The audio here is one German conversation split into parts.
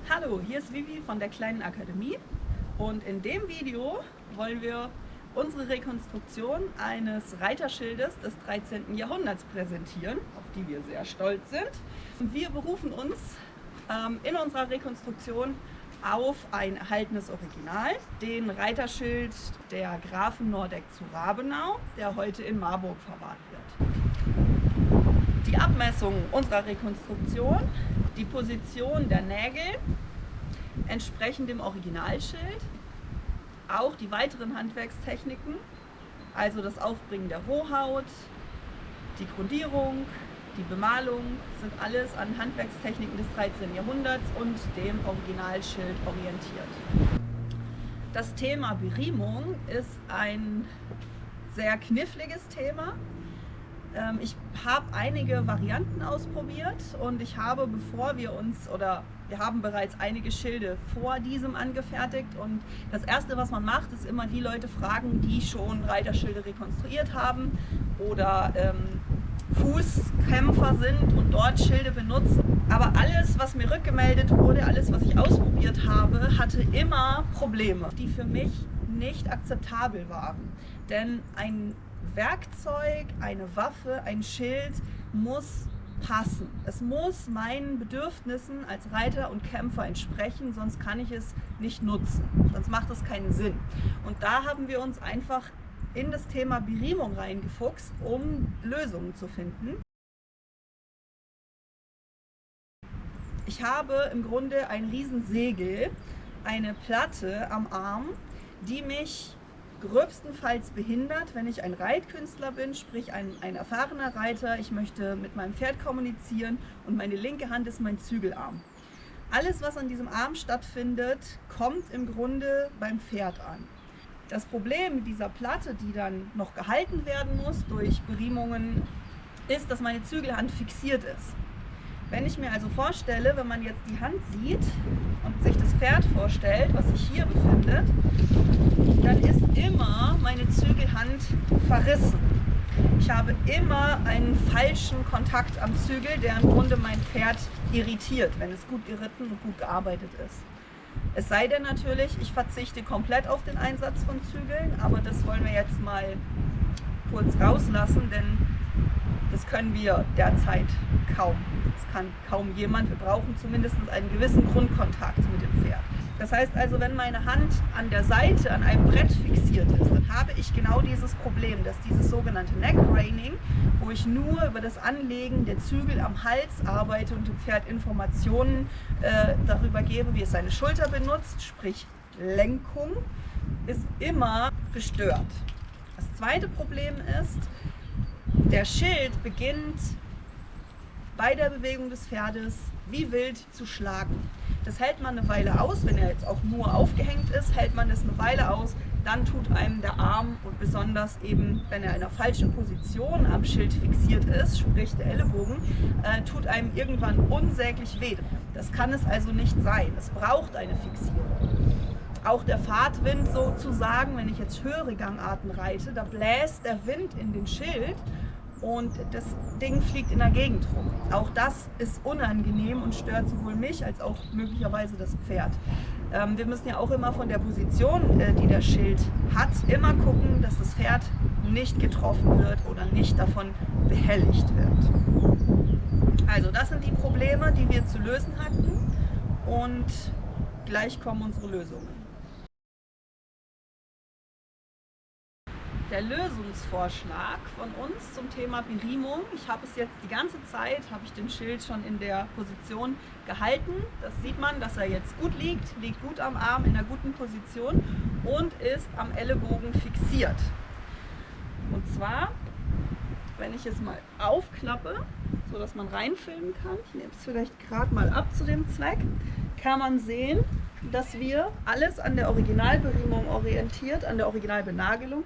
Hallo, hier ist Vivi von der Kleinen Akademie und in dem Video wollen wir unsere Rekonstruktion eines Reiterschildes des 13. Jahrhunderts präsentieren, auf die wir sehr stolz sind. Und wir berufen uns in unserer Rekonstruktion auf ein erhaltenes Original, den Reiterschild der Grafen Nordeck zu Rabenau, der heute in Marburg verwahrt wird. Die Abmessungen unserer Rekonstruktion, die Position der Nägel entsprechend dem Originalschild, auch die weiteren Handwerkstechniken, also das Aufbringen der Rohhaut, die Grundierung, die Bemalung, sind alles an Handwerkstechniken des 13. Jahrhunderts und dem Originalschild orientiert. Das Thema Beriemung ist ein sehr kniffliges Thema. Ich habe einige Varianten ausprobiert und wir haben bereits einige Schilde vor diesem angefertigt, und das erste, was man macht, ist immer die Leute fragen, die schon Reiterschilde rekonstruiert haben oder Fußkämpfer sind und dort Schilde benutzen. Aber alles, was mir rückgemeldet wurde, alles, was ich ausprobiert habe, hatte immer Probleme, die für mich nicht akzeptabel waren. Denn ein Werkzeug, eine Waffe, ein Schild muss passen. Es muss meinen Bedürfnissen als Reiter und Kämpfer entsprechen, sonst kann ich es nicht nutzen. Sonst macht es keinen Sinn. Und da haben wir uns einfach in das Thema Beriemung reingefuchst, um Lösungen zu finden. Ich habe im Grunde ein Riesensegel, eine Platte am Arm, die mich gröbstenfalls behindert, wenn ich ein Reitkünstler bin, sprich ein erfahrener Reiter. Ich möchte mit meinem Pferd kommunizieren und meine linke Hand ist mein Zügelarm. Alles, was an diesem Arm stattfindet, kommt im Grunde beim Pferd an. Das Problem mit dieser Platte, die dann noch gehalten werden muss durch Beriemungen, ist, dass meine Zügelhand fixiert ist. Wenn ich mir also vorstelle, wenn man jetzt die Hand sieht und sich das Pferd vorstellt, was sich hier befindet, dann ist immer meine Zügelhand verrissen. Ich habe immer einen falschen Kontakt am Zügel, der im Grunde mein Pferd irritiert, wenn es gut geritten und gut gearbeitet ist. Es sei denn natürlich, ich verzichte komplett auf den Einsatz von Zügeln, aber das wollen wir jetzt mal kurz rauslassen, denn das können wir derzeit kaum. Das kann kaum jemand. Wir brauchen zumindest einen gewissen Grundkontakt mit dem Pferd. Das heißt also, wenn meine Hand an der Seite an einem Brett fixiert ist, dann habe ich genau dieses Problem, dass dieses sogenannte Neck Reining, wo ich nur über das Anlegen der Zügel am Hals arbeite und dem Pferd Informationen darüber gebe, wie es seine Schulter benutzt, sprich Lenkung, ist immer gestört. Das zweite Problem ist, der Schild beginnt bei der Bewegung des Pferdes wie wild zu schlagen. Das hält man eine Weile aus, wenn er jetzt auch nur aufgehängt ist, hält man es eine Weile aus, dann tut einem der Arm, und besonders eben, wenn er in einer falschen Position am Schild fixiert ist, sprich der Ellenbogen, tut einem irgendwann unsäglich weh. Das kann es also nicht sein. Es braucht eine Fixierung. Auch der Fahrtwind sozusagen, wenn ich jetzt höhere Gangarten reite, da bläst der Wind in den Schild und das Ding fliegt in der Gegend rum. Auch das ist unangenehm und stört sowohl mich als auch möglicherweise das Pferd. Wir müssen ja auch immer von der Position, die der Schild hat, immer gucken, dass das Pferd nicht getroffen wird oder nicht davon behelligt wird. Also das sind die Probleme, die wir zu lösen hatten, und gleich kommen unsere Lösungen. Der Lösungsvorschlag von uns zum Thema Beriemung: Ich habe es jetzt die ganze Zeit, habe ich den Schild schon in der Position gehalten. Das sieht man, dass er jetzt gut liegt gut am Arm, in einer guten Position und ist am Ellenbogen fixiert. Und zwar, wenn ich es mal aufklappe, so dass man reinfilmen kann, ich nehme es vielleicht gerade mal ab zu dem Zweck, kann man sehen, dass wir alles an der Originalberiemung orientiert, an der Originalbenagelung,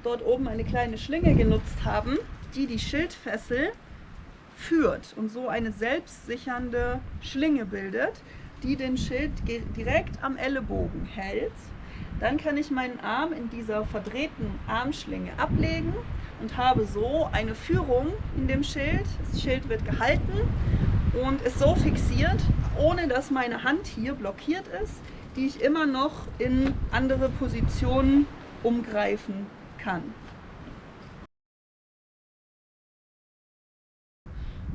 dort oben eine kleine Schlinge genutzt haben, die die Schildfessel führt und so eine selbstsichernde Schlinge bildet, die den Schild direkt am Ellenbogen hält. Dann kann ich meinen Arm in dieser verdrehten Armschlinge ablegen und habe so eine Führung in dem Schild. Das Schild wird gehalten und ist so fixiert, ohne dass meine Hand hier blockiert ist, die ich immer noch in andere Positionen umgreifen kann.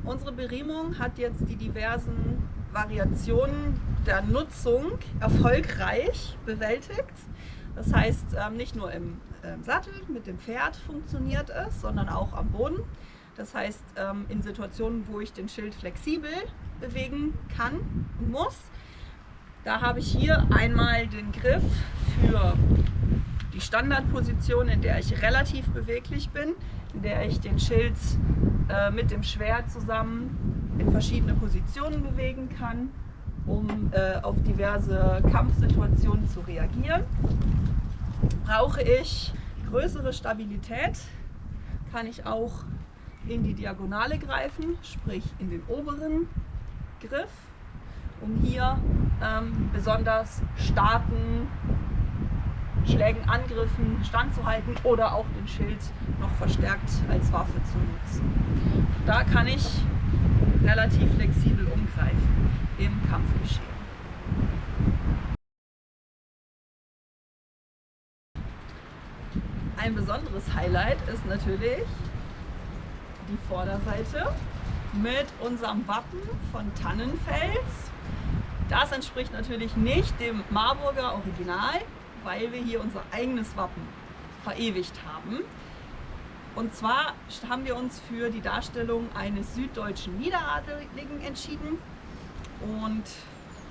Unsere Beriemung hat jetzt die diversen Variationen der Nutzung erfolgreich bewältigt. Das heißt, nicht nur im Sattel mit dem Pferd funktioniert es, sondern auch am Boden. Das heißt, in Situationen, wo ich den Schild flexibel bewegen kann und muss, da habe ich hier einmal den Griff für die Standardposition, in der ich relativ beweglich bin, in der ich den Schild mit dem Schwert zusammen in verschiedene Positionen bewegen kann, um auf diverse Kampfsituationen zu reagieren. Brauche ich größere Stabilität, kann ich auch in die Diagonale greifen, sprich in den oberen Griff, um hier besonders starken Schlägen, Angriffen standzuhalten oder auch den Schild noch verstärkt als Waffe zu nutzen. Da kann ich relativ flexibel umgreifen im Kampfgeschehen. Ein besonderes Highlight ist natürlich die Vorderseite mit unserem Wappen von Tannenfels. Das entspricht natürlich nicht dem Marburger Original, weil wir hier unser eigenes Wappen verewigt haben. Und zwar haben wir uns für die Darstellung eines süddeutschen Niederadeligen entschieden. Und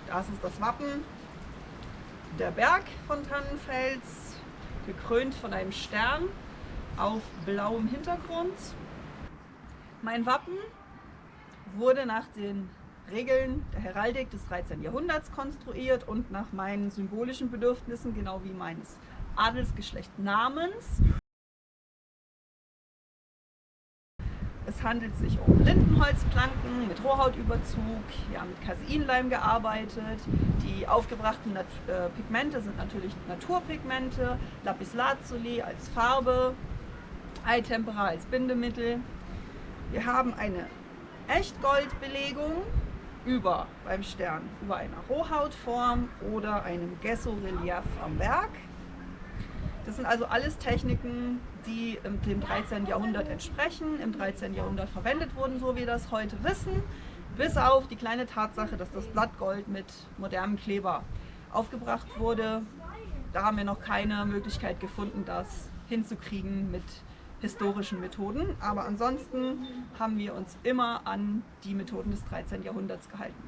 das ist das Wappen, der Berg von Tannenfels, gekrönt von einem Stern auf blauem Hintergrund. Mein Wappen wurde nach den Regeln der Heraldik des 13. Jahrhunderts konstruiert und nach meinen symbolischen Bedürfnissen, genau wie meines Adelsgeschlechtnamens. Es handelt sich um Lindenholzplanken mit Rohhautüberzug. Wir haben mit Caseinleim gearbeitet. Die aufgebrachten Pigmente sind natürlich Naturpigmente, Lapislazuli als Farbe, Eitempera als Bindemittel. Wir haben eine Echtgoldbelegung beim Stern über einer Rohhautform oder einem Gesso-Relief am Berg. Das sind also alles Techniken, die dem 13. Jahrhundert entsprechen, im 13. Jahrhundert verwendet wurden, so wie wir das heute wissen, bis auf die kleine Tatsache, dass das Blattgold mit modernem Kleber aufgebracht wurde. Da haben wir noch keine Möglichkeit gefunden, das hinzukriegen mit historischen Methoden, aber ansonsten haben wir uns immer an die Methoden des 13. Jahrhunderts gehalten.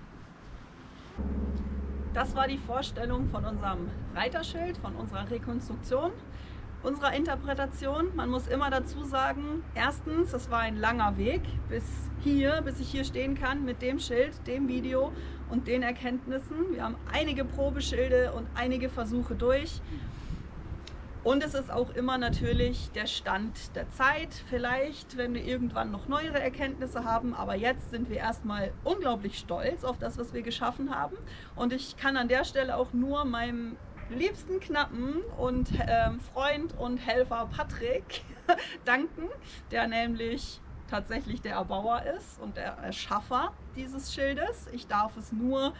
Das war die Vorstellung von unserem Reiterschild, von unserer Rekonstruktion, unserer Interpretation. Man muss immer dazu sagen, erstens, es war ein langer Weg bis ich hier stehen kann mit dem Schild, dem Video und den Erkenntnissen. Wir haben einige Probeschilde und einige Versuche durch. Und es ist auch immer natürlich der Stand der Zeit. Vielleicht, wenn wir irgendwann noch neuere Erkenntnisse haben, aber jetzt sind wir erstmal unglaublich stolz auf das, was wir geschaffen haben. Und ich kann an der Stelle auch nur meinem liebsten Knappen und Freund und Helfer Patrick danken, der nämlich tatsächlich der Erbauer ist und der Erschaffer dieses Schildes. Ich darf es nur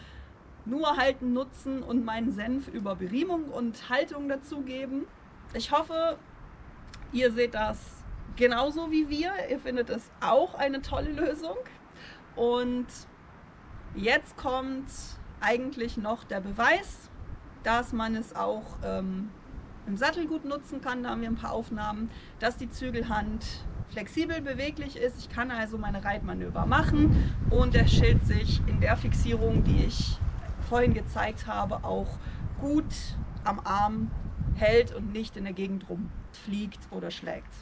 halten, nutzen und meinen Senf über Beriemung und Haltung dazugeben. Ich hoffe, ihr seht das genauso wie wir. Ihr findet es auch eine tolle Lösung. Und jetzt kommt eigentlich noch der Beweis, dass man es auch im Sattel gut nutzen kann. Da haben wir ein paar Aufnahmen, dass die Zügelhand flexibel beweglich ist. Ich kann also meine Reitmanöver machen und der Schild sich in der Fixierung, die ich vorhin gezeigt habe, auch gut am Arm hält und nicht in der Gegend rumfliegt oder schlägt.